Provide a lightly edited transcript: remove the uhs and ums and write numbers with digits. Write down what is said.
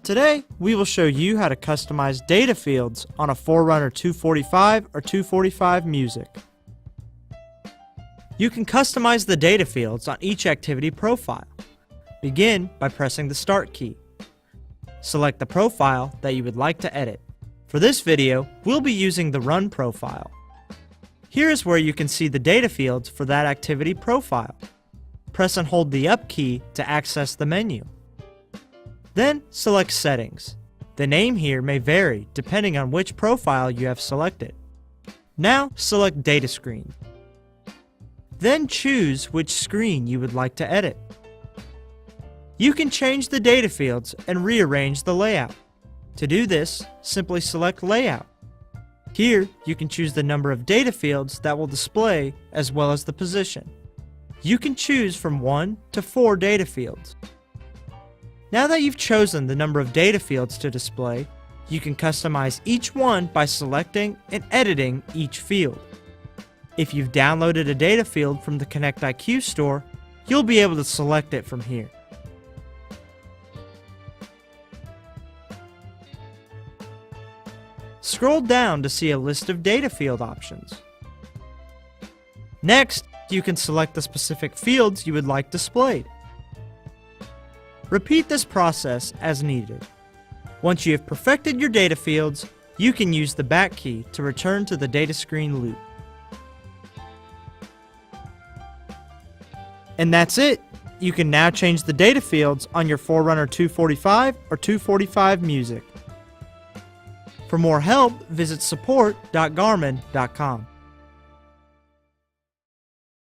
Today, we will show you how to customize data fields on a Forerunner 245 or 245 Music. You can customize the data fields on each activity profile. Begin by pressing the Start key. Select the profile that you would like to edit. For this video, we'll be using the Run profile. Here is where you can see the data fields for that activity profile. Press and hold the Up key to access the menu. Then select Settings. The name here may vary depending on which profile you have selected. Now select Data Screen. Then choose which screen you would like to edit. You can change the data fields and rearrange the layout. To do this, simply select Layout. Here, you can choose the number of data fields that will display as well as the position. You can choose from 1 to 4 data fields. Now that you've chosen the number of data fields to display, you can customize each one by selecting and editing each field. If you've downloaded a data field from the Connect IQ store, you'll be able to select it from here. Scroll down to see a list of data field options. Next, you can select the specific fields you would like displayed. Repeat this process as needed. Once you have perfected your data fields, you can use the back key to return to the data screen loop. And that's it! You can now change the data fields on your Forerunner 245 or 245 Music. For more help, visit support.garmin.com.